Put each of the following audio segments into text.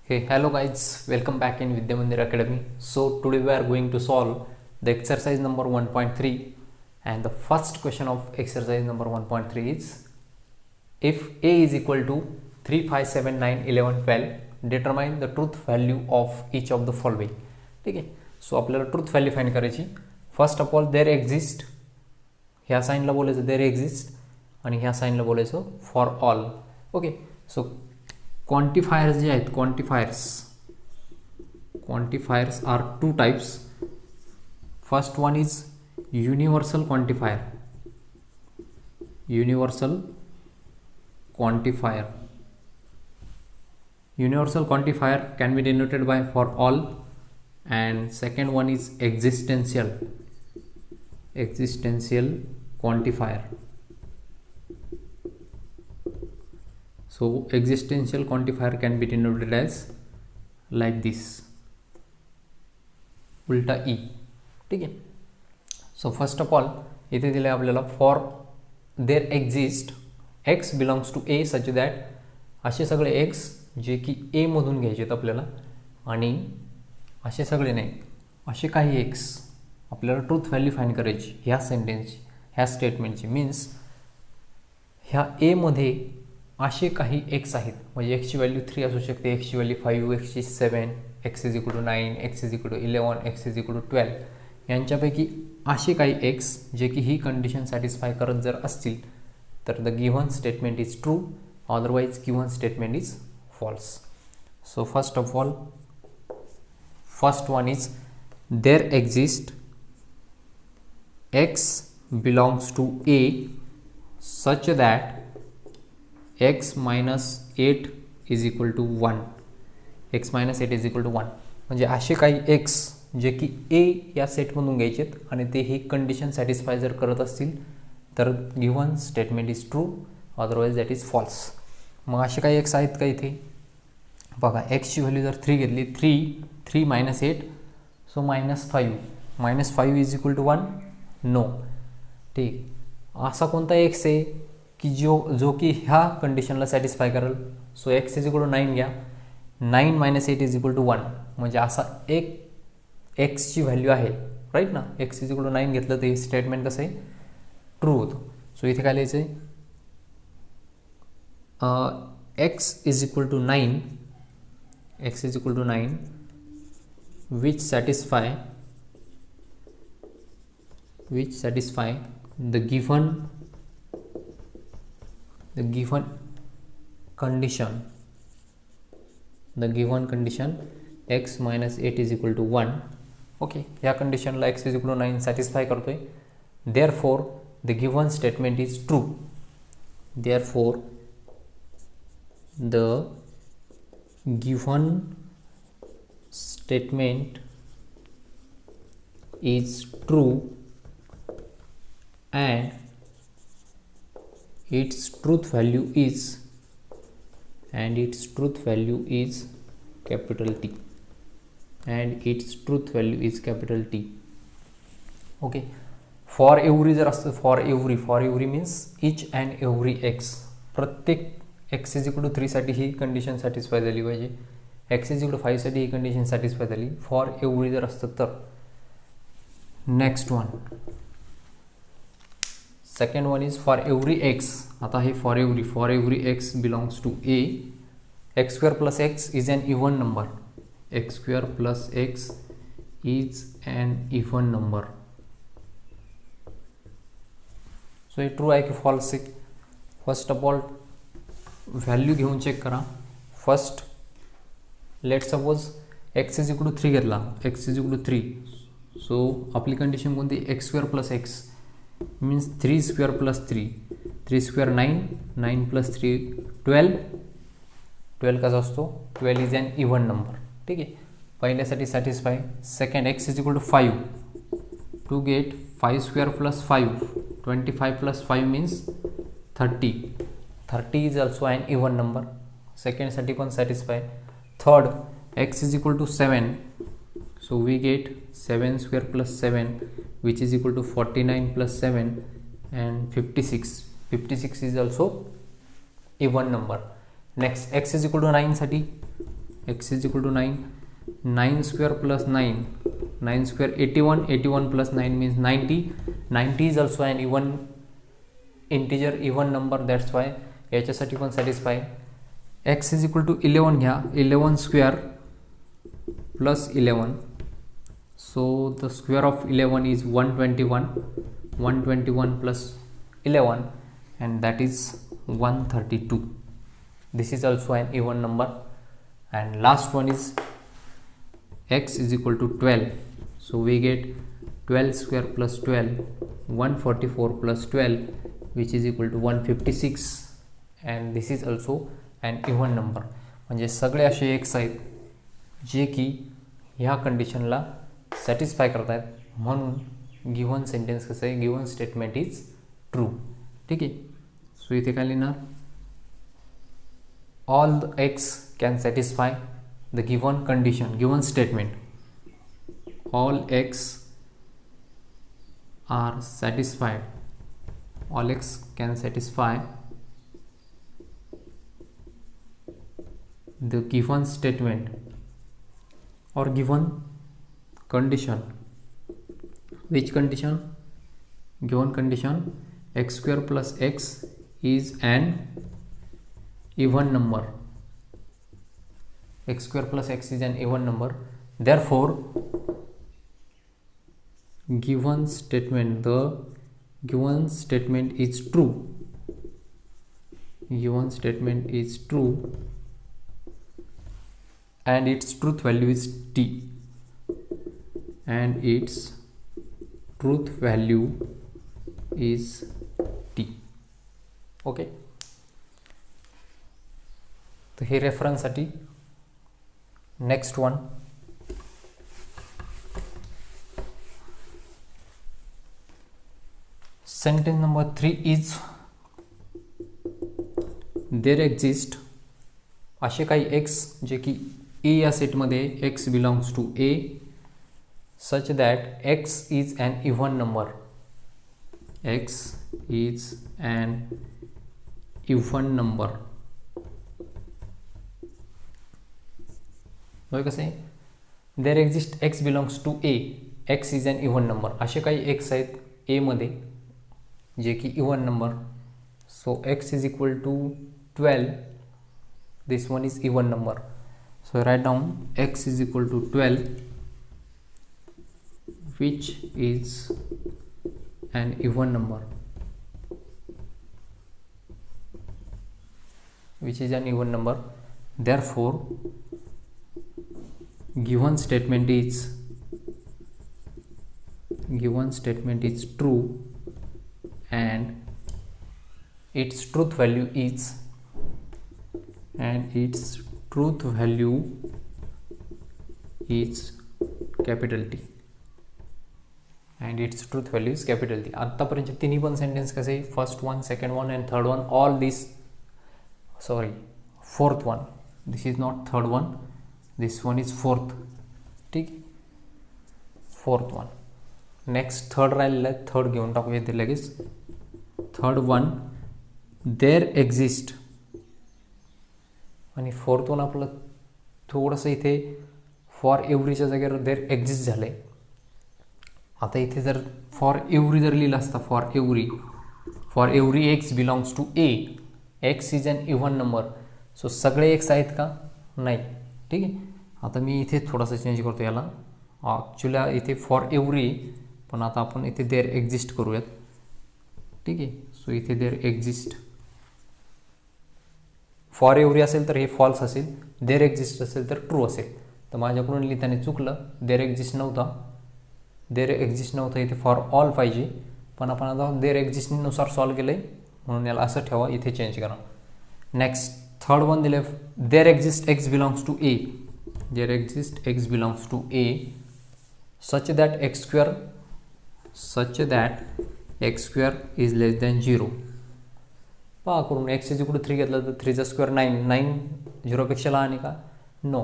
Hey, hello guys, welcome back in Vidya Mandir Academy. So today we are going to solve the exercise number 1.3, and the first question of exercise number 1.3 is if A is equal to 3, 5, 7, 9, 11, 12, determine the truth value of each of the following. ठीक आहे. So आपल्याला truth value find करायची. First of all there exist, ह्या साईनला बोलायचं there exist आणि ह्या साईनला बोलायचं for all. Okay. So quantifiers जे आहेत, quantifiers are two types. First one is universal quantifier. Universal quantifier can be denoted by for all, and second one is existential quantifier. So existential quantifier can be denoted as like this, उल्टा E. ठीक आहे. So first of all इथे दिले आपल्याला for there exist x belongs to A such that, असे सगळे x जे की ए मधून घ्यायचे आहेत आपल्याला, आणि असे सगळे नाही, असे काही एक्स आपल्याला ट्रूथ व्हॅल्यू फाइंड करायची ह्या सेंटेन्सची, ह्या स्टेटमेंटची. मीन्स ह्या ए मध्ये असे काही एक्स आहेत, म्हणजे एक्सची व्हॅल्यू 3 असू शकते, एक्सची व्हॅल्यू 5, एक्सची 7, x is equal to 9, x is equal to 11, x is equal to 12. यांच्यापैकी असे काही एक्स जे की ही कंडिशन सॅटिस्फाय करत जर असतील तर the given statement is true, otherwise given statement is false. So first of all, first one is there exist x belongs to A such that x minus 8 is equal to 1. x minus 8 is equal to 1. म्हणजे असे काही x जे की a या सेटमधून घ्यायचे आहेत आणि ते ही कंडिशन सॅटिस्फाय जर करत असतील तर given statement is true, otherwise that is false. मग असे काही x आहेत का इथे बघा. एक्सची व्हॅल्यू जर 3 घेतली, 3 minus 8, so -5 is equal to 1. No. ठीक. असा कोणता x आहे की जो की ह्या कंडिशनला सॅटिस्फाय करेल. So x is equal to 9 घ्या, 9 minus 8 इज इक्वल टू 1. म्हणजे असा एक एक्सची व्हॅल्यू आहे, राईट ना. एक्स इज इक्वल टू 9 घेतलं तर हे स्टेटमेंट कसं आहे, ट्रू होतं. सो इथे काय लिहायचं आहे, x is equal to 9, x is equal to 9 which satisfy the given condition x minus 8 is equal to 1. Okay. या कंडिशनला x is equal to 9 satisfy करतोय. therefore the given statement is true. therefore the given statement is true and its truth value is capital T. Okay. For every जर असतं, for every means each and every x, प्रत्येक x is equal to 3 साठी ही condition satisfy झाली पाहिजे, x is equal to 5 साठी ही condition satisfy झाली. फॉर एव्हरी जर असतं तर. Next one, second one is for every x. आता हे for every x belongs to A, x square plus x is an even number. X square plus x is an even number. So हे true आहे की false आहे. First of all value घेऊन check करा. First let suppose x is equal to 3 घेतला, x is equal to 3. So आपली condition कोणती, x square plus x means 3 square plus 3 square 9 plus 3 12 कसा असतो, 12 इज अन इव्हन नंबर. ठीक आहे. पहिल्यासाठी satisfy. Second x is equal to 5 to get 5 square plus 5, 25 plus 5 means 30 is also an even number. सेकंडसाठी पण satisfy. Third x is equal to 7, so we get 7 square plus 7 which is equal to 49 plus 7 and 56 is also even number. Next x is equal to 9 साठी x is equal to 9. 9 square plus 9, 9 square 81, 81 plus 9 means 90. 90 is also an even integer, even number, that's why याच्यासाठी पण satisfy. x is equal to 11 घ्या, 11 square plus 11, so the square of 11 is 121, 121 plus 11 and that is 132. This is also an even number. And last one is x is equal to 12, so we get 12 square plus 12, 144 plus 12, which is equal to 156, and this is also an even number. म्हणजे सगळे असे x आहेत जे की ह्या कंडिशनला satisfy करत आहेत, म्हणून गिव्हन सेंटेन्स कसं आहे, गिव्हन स्टेटमेंट इज ट्रू. ठीक आहे. सो इथे काय लिहिणार, all the x can satisfy the given condition, given statement. All x are satisfied, all x can satisfy the given statement or given condition. Which condition? Given condition, x square plus x is an even number. X square plus x is an even number, therefore given statement, the given statement is true, given statement is true and its truth value is t, and its truth value is t. Okay, तर हे reference साठी. Next one, sentence number 3 is there exist असे काही x जे की A या सेटमध्ये x belongs to A such that x is an even number, x is an even number. कसं आहे, there exist x belongs to A, x is an even number. असे काही एक्स आहेत ए मध्ये जे की even number. So x is equal to 12, this one is even number. So write down x is equal to 12 which is an even number, which is an even number. Therefore given statement is true and its truth value is capital T, and its truth value is capital T. आतापर्यंत तिन्ही पण sentence कसे, first one, second one and third one, all this, sorry, fourth one, this is not third one, this one is fourth. ठीक, fourth one. Next third राहिलेलं आहे, third घेऊन टाकूया ते लगेच. थर्ड वन, देर एक्झिस्ट, आणि फोर्थ वन आपलं थोडंसं इथे फॉर एव्हरीच्या जागेवर देर एक्झिस्ट झालं आहे. आता इथे जर फॉर एव्हरी जर लिहिलं असतं, for every x belongs to A, x is an even number. So सगळे एक्स आहेत का, नाही. ठीक आहे. आता मी इथे थोडासा चेंज करतो याला, ॲक्च्युली इथे फॉर एव्हरी, पण आता आपण इथे देर एक्झिस्ट करूयात. ठीक आहे. सो इथे देर एक्झिस्ट, फॉर एव्हरी असेल तर हे फॉल्स असेल, देर एक्झिस्ट असेल तर ट्रू असेल. तर माझ्याकडून लिहिताना चुकलं, देर एक्झिस्ट नव्हता, इथे फॉर ऑल पाहिजे, पण आपण आता देर एक्झिस्टनुसार सॉल्व केलं आहे, म्हणून याला असं ठेवा, इथे चेंज करा. नेक्स्ट थर्ड वन दिले, there exist x belongs to A, there exists x belongs to a such that x square is less than 0. पहा करून x इज इक्वल टू 3 घेतलं तर 3 चा स्क्वेअर 9, 9 0 पेक्षा लहान आहे का, नो,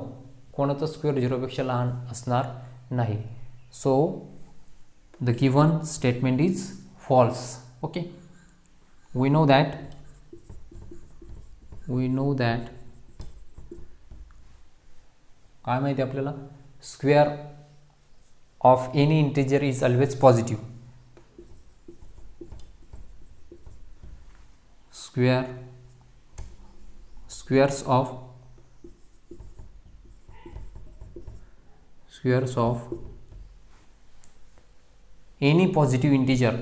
कोणाचा स्क्वेअर 0 पेक्षा लहान असणार नाही. So the given statement is false. Okay, we know that काय माहिती आपल्याला, square of any integer is always positive. squares of any positive integer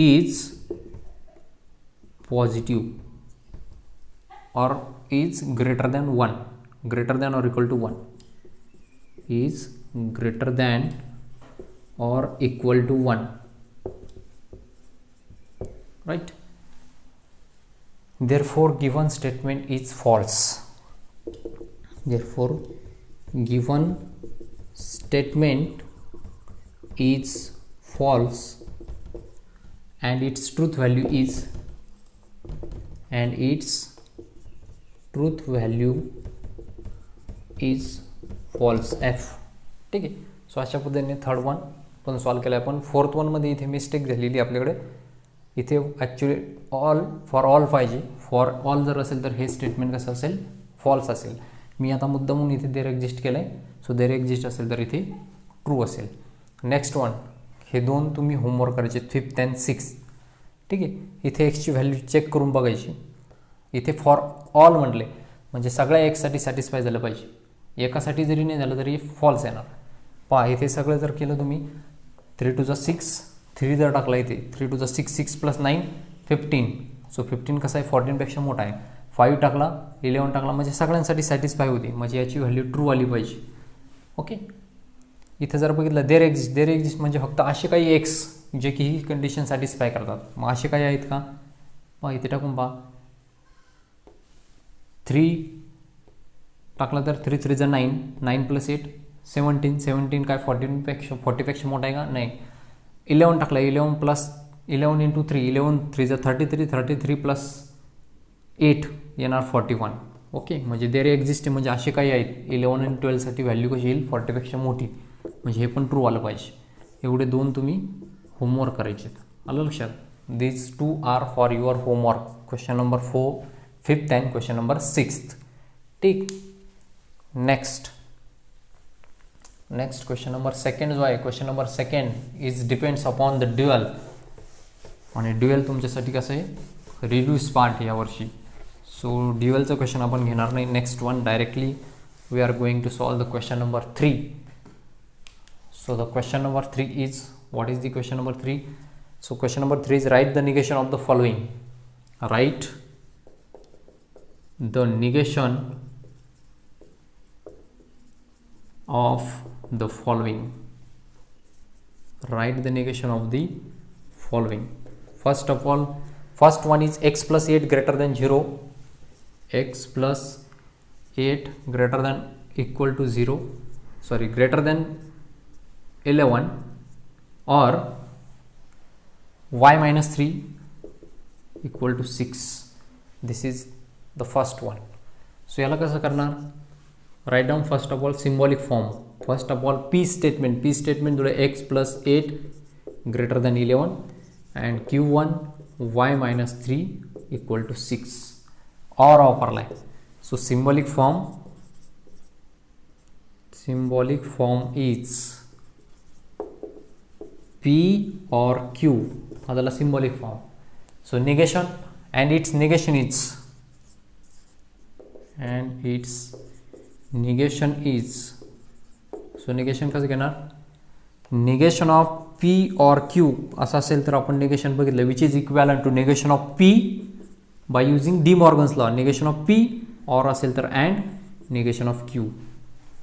is positive or is greater than 1, greater than or equal to 1, is greater than or equal to 1, right? Therefore given statement is false. Therefore given statement is false and its truth value is false. F. ठीक आहे. So अशा पद्धतीने third one पण solve केला आहे. पण fourth वनमध्ये इथे मिस्टेक झालेली आपल्याकडे. इथे ॲक्च्युली फॉर ऑल पाहिजे. फॉर ऑल जर असेल तर हे स्टेटमेंट कसं असेल, फॉल्स असेल. मी आता मुद्दामून इथे देर एक्झिस्ट केलं आहे. सो देर एक्झिस्ट असेल तर इथे ट्रू असेल. नेक्स्ट वन, हे दोन तुम्ही होमवर्क करायचे, 5th and 6th. ठीक आहे. इथे एक्सची व्हॅल्यू चेक करून बघायची. इथे फॉर ऑल म्हटले म्हणजे सगळ्या एक्ससाठी सॅटिस्फाय झालं पाहिजे. एकासाठी जरी नाही झालं तरी फॉल्स येणार. पहा इथे सगळं जर केलं तुम्ही 3 to the 6, 3 जर टाकला इथे 3 to the 6, 6 + 9 15. सो 15 कसा आहे 14पेक्षा मोठा आहे. 5 टाकला 11 टाकला म्हणजे सगळ्यांसाठी सॅटिस्फाय होते. म्हणजे याची व्हॅल्यू ट्रू आली पाहिजे. ओके. इथे जर बघितलं देर एक्झिस्ट म्हणजे फक्त असे काही एक्स जे की ही कंडिशन सॅटिस्फाय करतात. मग असे काही आहेत का, पहा इथे टाकून पहा. 3 टाकला तर 3 3 = 9, 9 + 8 17, 17 काय 40पेक्षा मोठा आहे का, नाही. 11 टाकला 11 + 11 × 3, 11 3 = 33, 33 + 8 येणार 41. ओके. म्हणजे देर एक्झिस्ट म्हणजे असे काही आहेत 11 आणि 12 साठी व्हॅल्यू कशी येईल 40पेक्षा मोठी. म्हणजे हे पण ट्रू आलं पाहिजे. एवढे दोन तुम्ही होमवर्क करायचे. आलं लक्षात. These 2 are for your homework. Question number 4, 5th and question number 6th. ठीक. नेक्स्ट क्वेश्चन नंबर 2 जो आहे, question number 2 is depends upon the dual. आणि ड्युअल तुमच्यासाठी कसं आहे रिड्यूस पार्ट यावर्षी. सो ड्युअलचं क्वेश्चन आपण घेणार नाही. Next one directly we are going to solve the question number 3. So the question number 3 is, what is the question number 3? So question number 3 is write the negation of the following. Write the negation of the following. Write the negation of the following. First of all, first one is x + 8 greater than 0. X + 8 greater than equal to 0. Sorry, greater than 11 or y - 3 equal to 6. This is the first one. So याला कसं करणार, write down first of all symbolic form. First of all p statement जुळे x + 8 greater than 11 and q1 y - 3 equal to 6 or वापरलाय. So symbolic form is P or Q. ಅದಲ್ಲ symbolic form. So negation and its negation is so negation कसं घेणार, negation of P or Q असं असेल तर आपण negation बघितलं which is equivalent to negation of P by using De Morgan's law. negation of P or असेल तर and negation of Q,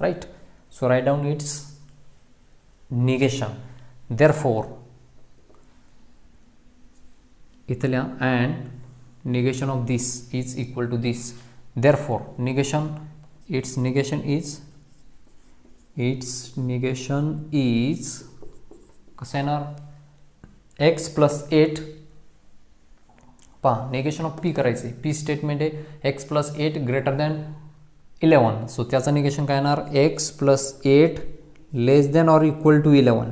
right? So write down its negation. Therefore इथल्या and negation of this is equal to this. Therefore its negation is कसं येणार, x + 8 पहा negation of p करायचे. p statement आहे x + 8 greater than 11. So त्याचं negation काय येणार, x + 8 less than or equal to 11.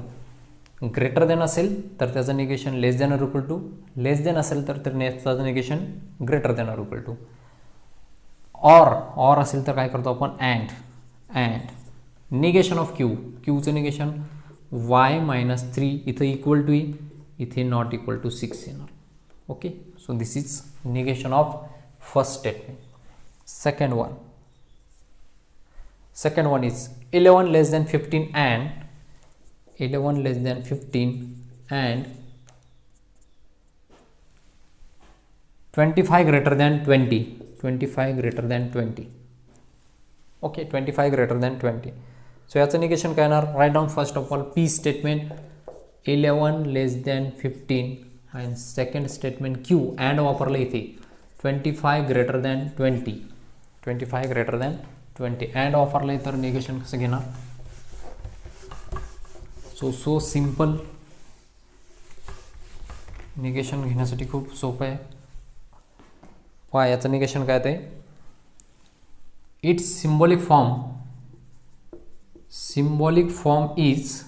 Greater than असेल तर त्याचं निगेशन less than or equal to, less than असेल तर त्याचं निगेशन greater than or equal to. Or असेल तर काय करतो आपण अँड निगेशन ऑफ क्यूचं निगेशन y मायनस 3 इथं इक्वल टू इथे नॉट इक्वल टू 6 येणार. Okay, so this is negation of first statement. second one is 11 less than 15 and 11 less than 15 and 25 greater than 20, 25 greater than 20. ओके, 25 greater than 20. So याचं negation काय येणार? Write down first of all P statement 11 less than 15 and second statement Q and वापरलं इथे 25 greater than 20, 25 greater than 20 and वापरलं तर negation कसं घेणार? So simple. निगेशन घेण्यासाठी खूप सोपं आहे. पहा याचं निगेशन काय ते, इट्स सिम्बॉलिक फॉर्म इज,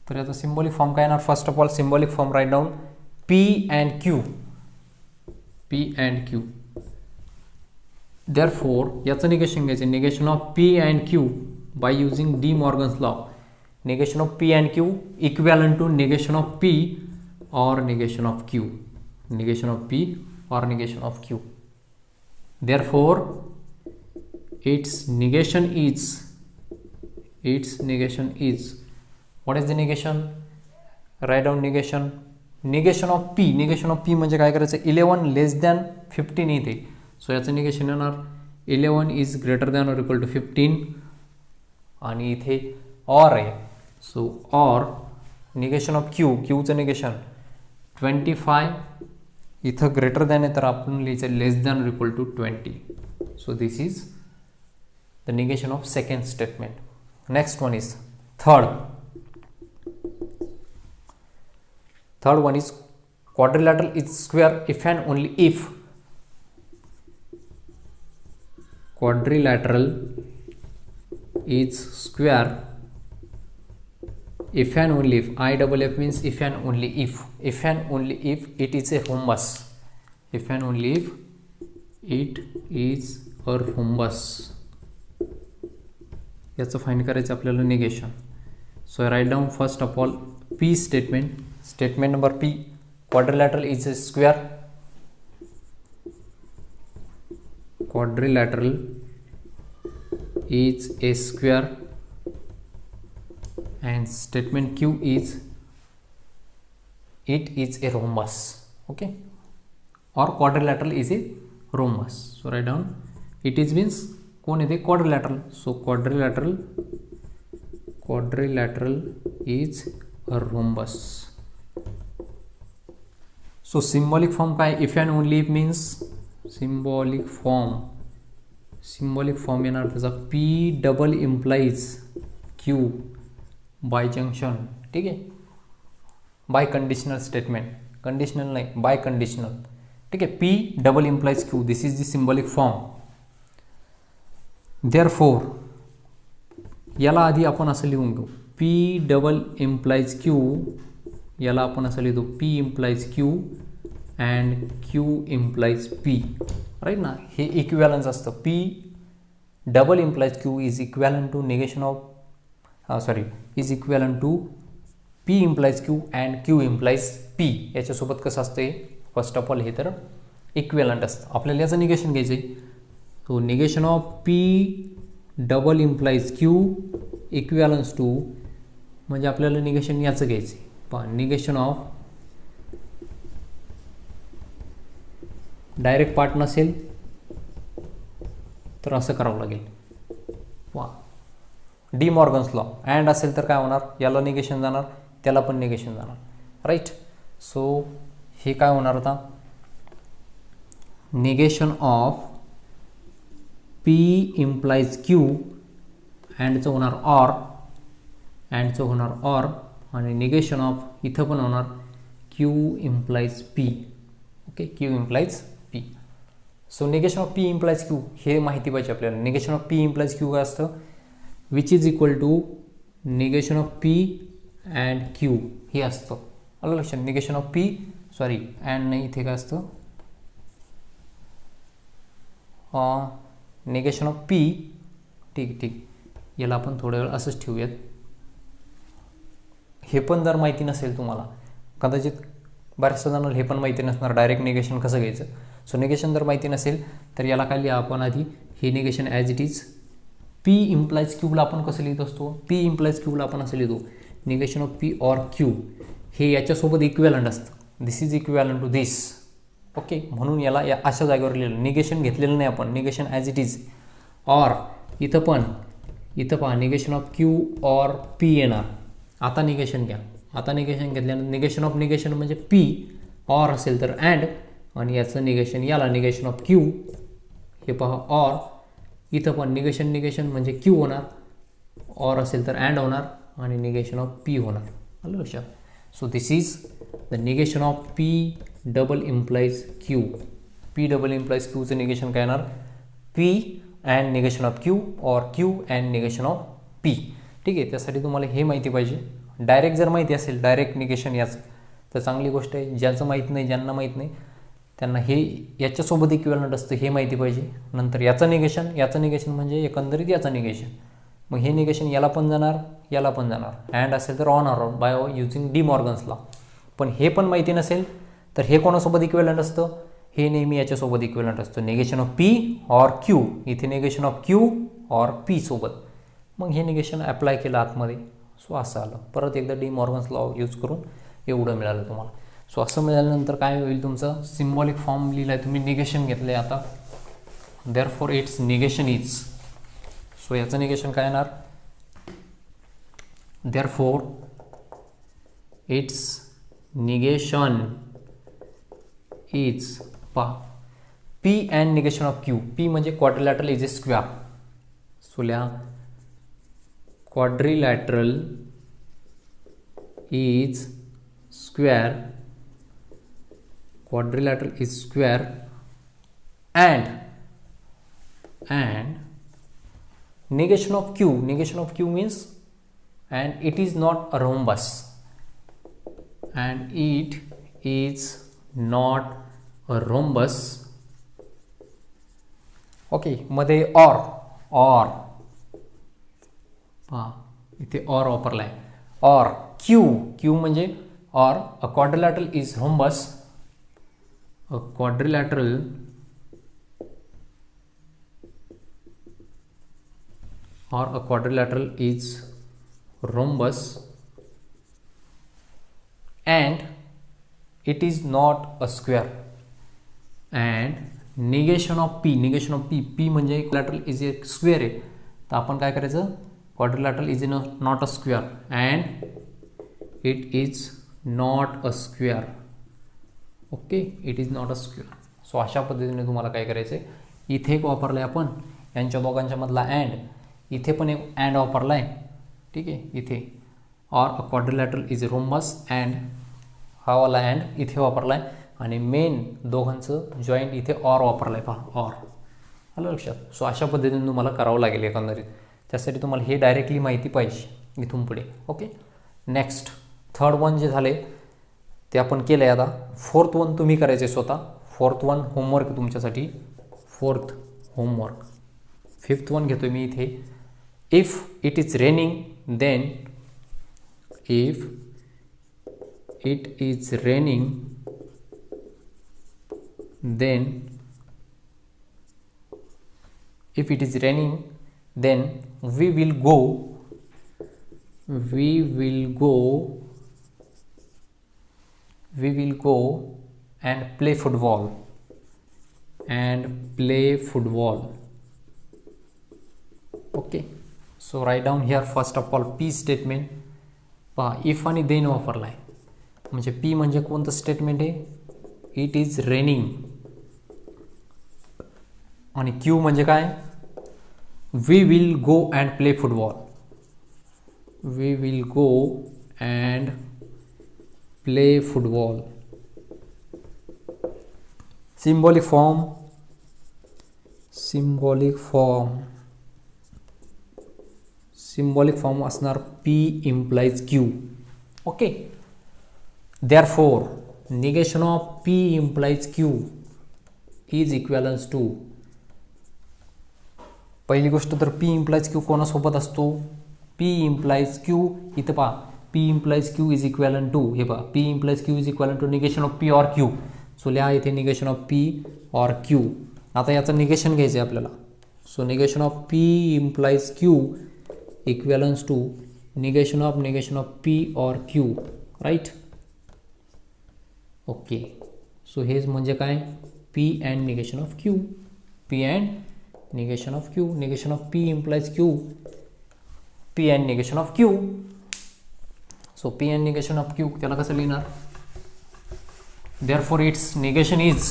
तर याचा सिम्बॉलिक फॉर्म काय येणार? First of all symbolic form write down p and q. Therefore याचं निगेशन घ्यायचं, negation of P and q by using de Morgan's law. Negation of P and q equivalent to negation of p और negation of q, negation of p or negation of q. Therefore its negation is what is the negation? Write down negation of p म्हणजे काय करायचं? 11 less than 15 इथे. So याचं negation येणार 11 is greater than or equal to 15 आणि इथे or आहे. So or negation of क्यूचं निगेशन 25 इथं ग्रेटर दॅन आहे तर आपण लिहायचं less than or equal to 20. So this is the negation of second statement. Next one is third one is quadrilateral is square if and only if quadrilateral is square if and only if, IFF means if and only if it is a rhombus, if and only if it is a rhombus. याचं find करायचं आपल्याला negation. So write down first of all P statement number P, quadrilateral is a square, quadrilateral is a square and statement q is it is a rhombus. Okay, or quadrilateral is a rhombus. So write down it is means कोण येते? quadrilateral. So quadrilateral is a rhombus. So symbolic form काय? if and only if means symbolic form येणार त्याचा p double implies q bi junction. ठीक आहे, biconditional statement, conditional नाही biconditional. ठीक आहे, P double implies Q, this is the symbolic form. Therefore याला आधी आपण असं लिहून घेऊ, पी डबल इम्प्लाइज क्यू, याला आपण असं लिहितो P implies Q and Q implies P. Right ना, हे इक्विव्हॅलन्स असतं. P double implies Q is equivalent to negation of is equivalent to p implies q and q implies p. याच्यासोबत कसं असते? फर्स्ट ऑफ ऑल हे तर equivalent असतं. आपल्याला याचं निगेशन घ्यायचं आहे. तो negation of p double implies q equivalence to, म्हणजे आपल्याला निगेशन याचं घ्यायचं आहे. पण निगेशन ऑफ डायरेक्ट पार्ट नसेल तर असं करावं लागेल. वा, डी मॉर्गन्स लॉ. अँड असेल तर काय होणार? याला निगेशन जाणार, त्याला पण निगेशन जाणार. राईट, सो हे काय होणार आता? Negation of P implies Q अँडचं होणार ऑर, आणि निगेशन ऑफ इथं पण होणार Q implies P. Okay, Q implies P. So negation of P implies Q हे माहिती पाहिजे आपल्याला. Negation of P implies Q काय असतं? Which is equal to negation of P and Q हे असतं. आलं लक्षात. Negation of P sorry and नाही, इथे काय असतं, निगेशन ऑफ पी. ठीक, याला आपण थोड्या वेळ असंच ठेवूयात. हे पण जर माहिती नसेल तुम्हाला, कदाचित बऱ्याचशा जणांना हे पण माहिती नसणार डायरेक्ट निगेशन कसं घ्यायचं. सो निगेशन जर माहिती नसेल तर याला काय लिहा आपण आधी, हे negation as it is. P implies क्यूला आपण कसं लिहित असतो, पी इम्प्लाइज क्यूला आपण असं लिहितो, negation of P or Q हे याच्यासोबत इक्विवॅलंट असतं. This is equivalent to this. Okay, म्हणून याला या अशा जागेवर लिहिलं. निगेशन घेतलेलं नाही आपण, negation as it is. Or इथं पहा negation of Q or P येणार. आता निगेशन घ्या. आता निगेशन घेतल्यानंतर निगेशन ऑफ निगेशन म्हणजे पी, ऑर असेल तर अँड, आणि याचं निगेशन याला निगेशन ऑफ क्यू. हे पहा ऑर, इथं पण निगेशन म्हणजे क्यू होणार, ऑर असेल तर अँड होणार, आणि निगेशन ऑफ पी होणार. आलं लक्षात. So this is the negation of P double implies Q. P double implies क्यूचं निगेशन काय येणार, P and negation of Q or Q and negation of P. ठीक आहे, त्यासाठी तुम्हाला हे माहिती पाहिजे. डायरेक्ट जर माहिती असेल डायरेक्ट निगेशन याचं तर चांगली गोष्ट आहे. ज्याचं माहीत नाही, ज्यांना माहीत नाही त्यांना हे याच्यासोबत इक्विवॅलंट असतं हे माहिती पाहिजे. नंतर याचं निगेशन म्हणजे एकंदरीत याचं निगेशन. मग हे निगेशन याला पण जाणार, याला पण जाणार. अँड असेल तर on or by using D Morgan's law. पण हे पण माहिती नसेल तर हे कोणासोबत इक्विवॅलंट असतं, हे नेहमी याच्यासोबत इक्विवॅलंट असतं, negation of P or Q. इथे negation of Q or P सोबत. मग हे निगेशन अप्लाय केलं आतमध्ये. सो असं आलं. परत एकदा डी मॉर्गन्स लॉ यूज करून एवढं मिळालं तुम्हाला. सो असं मिळाल्यानंतर काय होईल, तुमचं सिम्बॉलिक फॉर्म लिहिलं आहे तुम्ही, निगेशन घेतलं आहे आता. Therefore it's negation is. So याचं निगेशन काय येणार, देअरफॉर इट्स निगेशन इज. पहा P and negation of Q. P म्हणजे quadrilateral is a square. So लिहा quadrilateral is square, quadrilateral is square, and negation of q means and it is not a rhombus, and it is not a rhombus. Okay, मध्ये or हां, इथे or वापरला आहे. Or Q म्हणजे or a quadrilateral is rhombus. A quadrilateral is rhombus and it is not a square. And negation of P P म्हणजे quadrilateral is a square आहे. तर आपण काय करायचं, quadrilateral is not a square and it is not a square. Okay, it is not a square. So अशा पद्धतीने तुम्हाला काय करायचं आहे, इथे एक वापरलं आहे आपण यांच्या दोघांच्या मधला अँड, इथे पण एक अँड वापरला आहे. ठीक आहे, इथे or a quadrilateral is rhombus and हा वाला अँड इथे वापरला आहे, आणि मेन दोघांचं जॉईंट इथे ऑर वापरला आहे. पहा ऑर. आलं लक्षात. सो अशा पद्धतीने तुम्हाला करावं लागेल एकंदरीत. त्यासाठी तुम्हाला हे डायरेक्टली माहिती पाहिजे इथून पुढे. ओके, नेक्स्ट थर्ड वन जे झाले ते आपण केलं आहे. आता फोर्थ वन तुम्ही करायचे स्वतः. फोर्थ वन होमवर्क तुमच्यासाठी. Fourth homework. फिफ्थ वन घेतो मी इथे. If it is raining then, if it is raining then, if it is raining then we will go and play football okay. So write down here first of all P statement. पहा if आणि then वापरला आहे. म्हणजे P म्हणजे कोणतं statement आहे, it is raining. आणि Q म्हणजे काय, we will go and play football. We will go and play football. Symbolic form symbolic form असणार P implies Q. Okay, therefore negation of P implies Q is equivalent to, पहिली गोष्ट तर P implies Q कोणासोबत असतो, P implies Q, इथं पहा P implies Q is equivalent to, हे पहा P implies Q is equivalent to negation of P or Q. So लिहा इथे negation of P or Q. आता याचं निगेशन घ्यायचं आहे आपल्याला. So negation of P implies Q equivalence to negation of P or Q, right. Okay, so हेच म्हणजे काय, P and negation of Q, P and negation of Q, negation of P implies Q, P and negation of Q. So P and negation of Q त्याला कसं लिहिणार, therefore its negation is,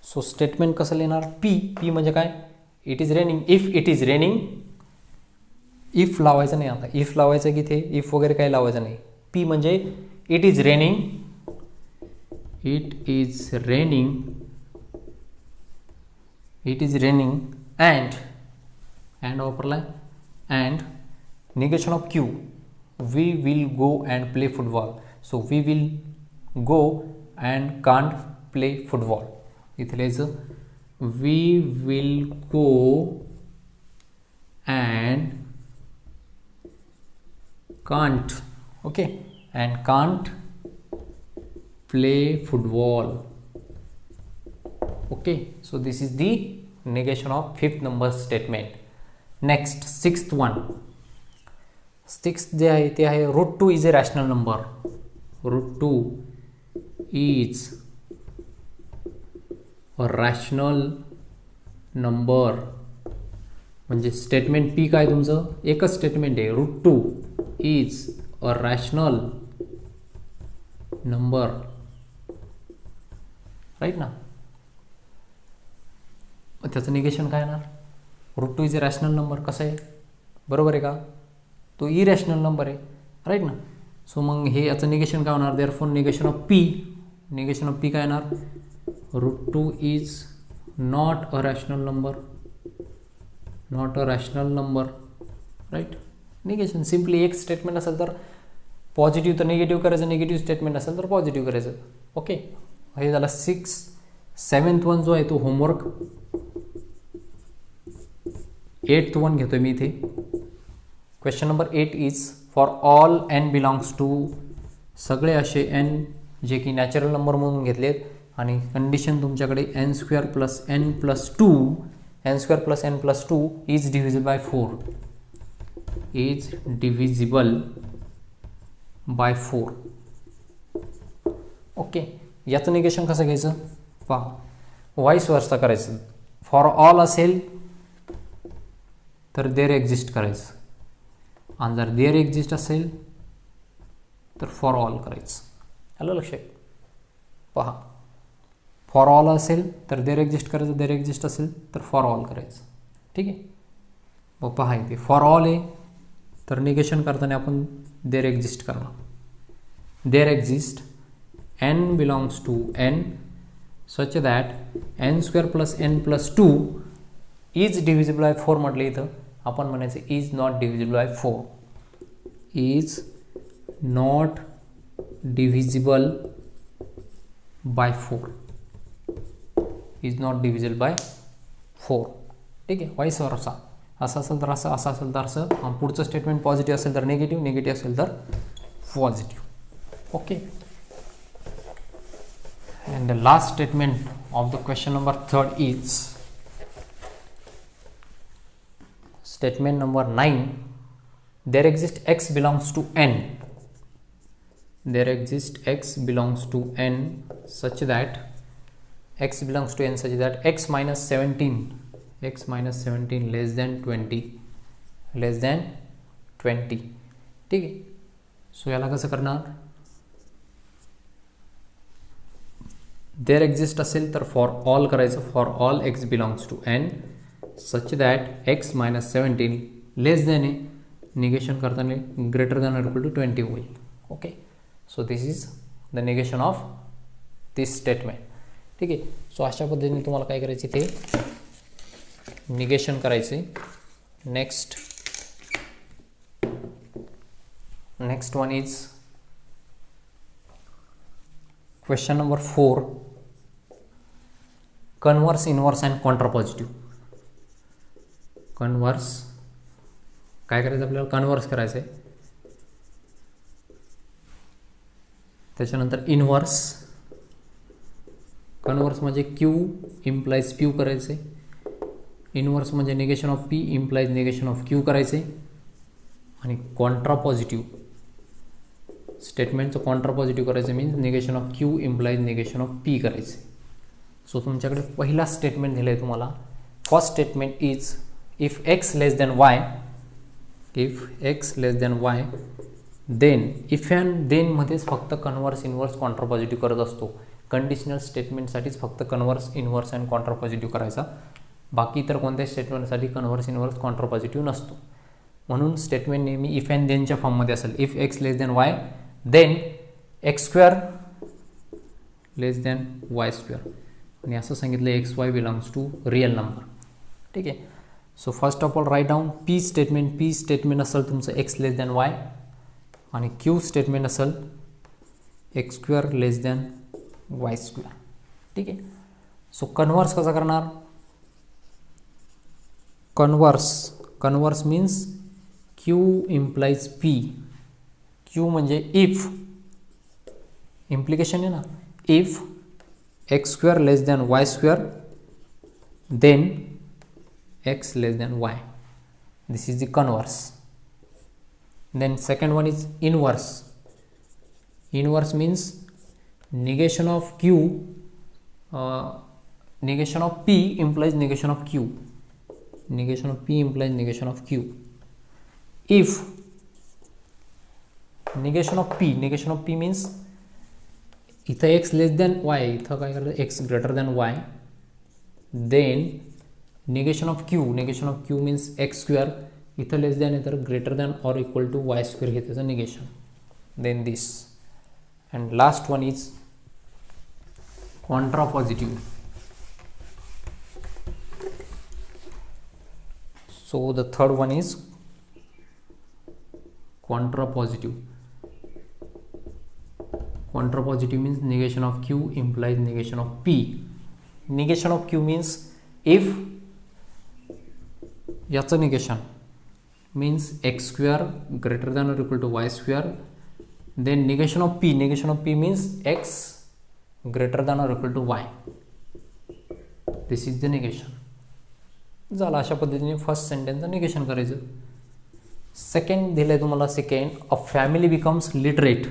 so statement कसं लिहिणार, P म्हणजे काय, it is raining, if it is raining, if लावायचं नाही, आता इफ लावायचं की इथे इफ वगैरे काही लावायचं नाही. P म्हणजे it is raining, it is raining, it is raining and वापरलाय, and negation of Q, we will go and play football. So we will go and can't play football. इथे लिहायचं we will go and can't, okay, and can't play football. Okay, so this is the negation of fifth number statement. Next, sixth one. Six जे आहे ते आहे √2 is a rational number. √2 is a rational number. म्हणजे statement P काय तुमचं, एकच statement आहे, √2 is a rational number, right ना. त्याचं निगेशन काय येणार, √2 इज अ रॅशनल नंबर कसं आहे, बरोबर आहे का, तो इरॅशनल नंबर आहे, राईट ना. सो मग हे याचं निगेशन काय होणार, therefore negation of P, negation of P काय येणार, √2 is not a rational number, not a rational number, right. Negation simply एक स्टेटमेंट असेल तर पॉझिटिव्ह तर निगेटिव्ह करायचं, निगेटिव्ह स्टेटमेंट असेल तर पॉझिटिव्ह करायचं. ओके, हे झालं 7th वन जो आहे तो होमवर्क. 8th वन घेतोय मी इथे. Question number 8 is for all n belongs to, सगळे असे n जे की नॅचरल नंबर म्हणून घेतलेत आणि कंडिशन तुमच्याकडे n² + n + 2, n² + n + 2 is divisible by 4, is divisible by 4. Okay, याचं निगेशन कसं घ्यायचं पहा, व्हाईस वर्सा करायचं. फॉर ऑल असेल तर देअर एक्झिस्ट करायचं, आणि जर देअर एक्झिस्ट असेल तर फॉर ऑल करायचं. आलं लक्षात, पहा फॉर ऑल असेल तर देअर एक्झिस्ट करायचं, देअर एक्झिस्ट असेल तर फॉर ऑल करायचं. ठीक आहे, मग पहा इथे फॉर ऑल आहे तर निगेशन करताना आपण देअर एक्झिस्ट करणार. There exist n belongs to n such that n² + n + 2 is divisible by 4 म्हटलं, इथं आपण म्हणायचं is not divisible by 4, is not divisible by 4, is not divisible by 4. ठीक आहे, व्हाईस वर्सा, असं असेल तर असं, असं असेल तर असं, आणि पुढचं स्टेटमेंट पॉझिटिव्ह असेल तर निगेटिव्ह, निगेटिव्ह असेल तर positive. Okay, and the last statement of the question number 3rd is statement number 9. There exists x belongs to n, there exists x belongs to n such that x belongs to n such that x minus 17 less than 20, less than 20. ठीक आहे, so याला कसं करणार, there exist असेल तर for all करायचं, for all x belongs to N such that x minus 17 less than a, negation करताना greater than or equal to 20 होईल. Okay, so this is the negation of this statement. ठीक आहे, so अशा पद्धतीने तुम्हाला काय करायचे ते निगेशन करायचे. Next one is question number 4, converse, inverse and contrapositive. Converse काय करायचं आपल्याला, कन्वर्स करायचं आहे. त्याच्यानंतर इन्वर्स, कन्वर्स म्हणजे क्यू इम्प्लाइज प्यू करायचे. इन्वर्स म्हणजे negation of P implies negation of Q करायचे. आणि कॉन्ट्रापॉझिटिव्ह स्टेटमेंटचं कॉन्ट्रापॉझिटिव्ह करायचं means negation of Q implies negation of P करायचे. सो तुमच्याकडे पहिला स्टेटमेंट दिलं आहे तुम्हाला. First statement is if x less than y, if x less than y, then if and देनमध्येच फक्त कन्वर्स, इन्वर्स, कॉन्ट्रापॉझिटिव्ह करत असतो. कंडिशनल स्टेटमेंटसाठीच फक्त कन्वर्स, इन्वर्स अँड कॉन्ट्रापॉझिटिव्ह करायचा. बाकी इतर कोणत्याही स्टेटमेंटसाठी कन्वर्स, इन्वर्स, कॉन्ट्रापॉझिटिव्ह नसतो. म्हणून स्टेटमेंट नेहमी इफ अँड देनच्या फॉर्ममध्ये असेल. If x less than y, then x square less than y square. आणि असं सांगितलं x y belongs to real number. ठीक आहे. So first of all write down P statement. P statement असेल तुमचं एक्स लेस दॅन वाय आणि Q statement असेल x square less than y square. ठीक आहे. सो कन्वर्स कसा करणार, converse means Q implies P. Q म्हणजे इफ, इम्प्लिकेशन आहे ना, if x square less than y square then x less than y. This is the converse. Then second one is inverse. Inverse means negation of q, negation of p implies negation of q, negation of p implies negation of q. If negation of p means इथं x less than y, इथं काय करायचं x greater than y, then negation of q means x square, इथं less than आहे तर greater than or equal to y square हे त्याचं negation. Then this and last one is contrapositive. So the third one is contrapositive. Contrapositive means negation of q implies negation of p. Negation of q means if याचं negation means x square greater than or equal to y square, then negation of p means x greater than or equal to y. This is the negation. झालं. अशा पद्धतीने first सेंटेन्सचं negation करायचं. Second दिलंय तुम्हाला. Second, a family becomes literate.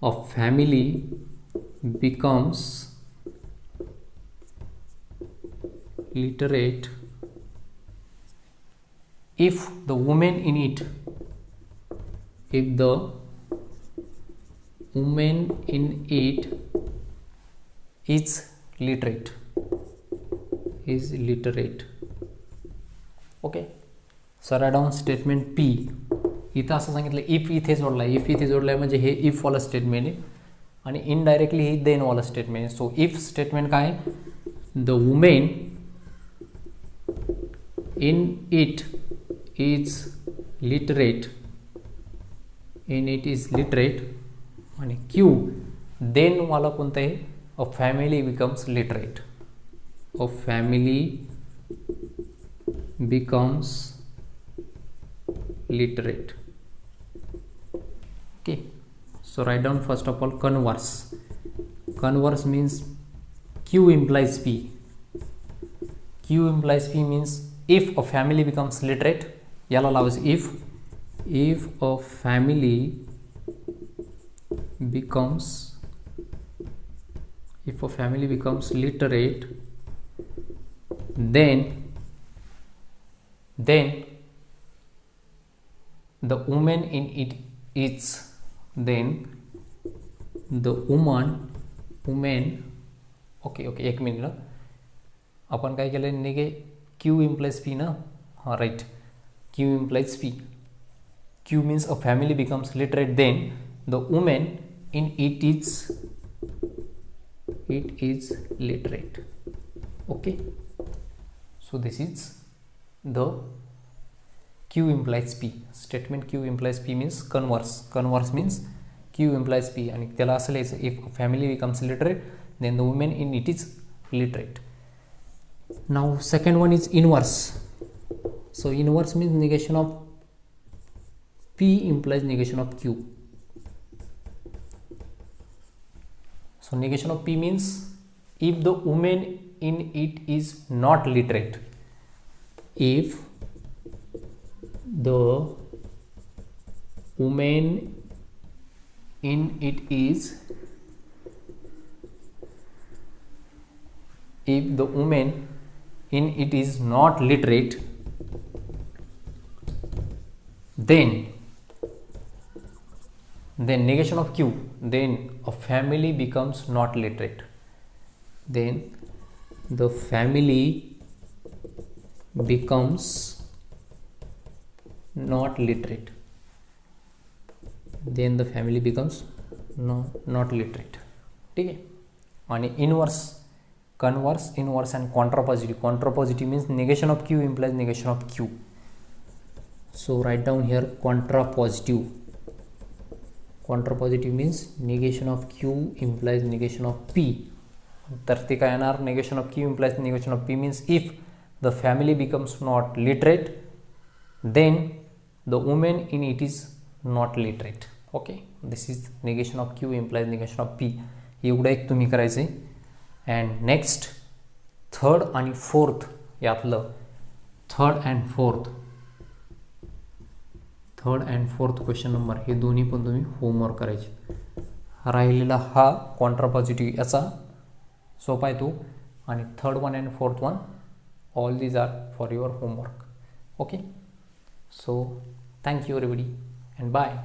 A family becomes literate if the woman in it, if the woman in it is literate, okay. So write down statement P. इथं असं सांगितलं if इथे जोडलाय म्हणजे हे if वाला स्टेटमेंट आहे आणि इनडायरेक्टली हे देन वाला स्टेटमेंट आहे. सो इफ स्टेटमेंट काय आहे, the women in it is literate, आणि क्यू देन वाला कोणता आहे, a family becomes literate, a family becomes literate. Okay, so write down first of all converse means q implies p. Q implies p means if a family becomes literate, yala allows if a family becomes literate, then the woman in it is, then the woman okay एक minute, आपण काय केलं निगे Q implies P ना, हाँ right, Q implies P. Q means a family becomes literate, then the woman in it is literate. Okay, so So this is the Q implies P. Statement Q implies P means converse. Converse means Q implies P. आणि त्याला असं लिहायचं, if a family becomes literate then the women in it is literate. Now second one is inverse. So inverse means negation of P implies negation of Q. So negation of P means if the woman in it is not literate. If the woman in it is, if the woman in it is not literate, then negation of Q, then a family becomes not literate. Then the family becomes not literate. Then the family becomes not literate. ठीक आहे. आणि inverse, converse, inverse and contrapositive. Contrapositive means negation of Q implies negation of Q. So write down here contrapositive. Contrapositive means negation of Q implies negation of P. तर ते काय येणार, negation of Q implies negation of P means if the family becomes not literate then the woman in it is not literate. Okay, this is negation of Q implies negation of P. एवढं एक तुम्ही करायचं आहे. And next third आणि fourth यातलं third and fourth question number हे दोन्ही पण तुम्ही होमवर्क करायचे. राहिलेला हा कॉन्ट्रापॉझिटिव्ह याचा सोपा आहे तो, आणि third one and fourth one all these are for your homework. Okay, so thank you everybody and bye.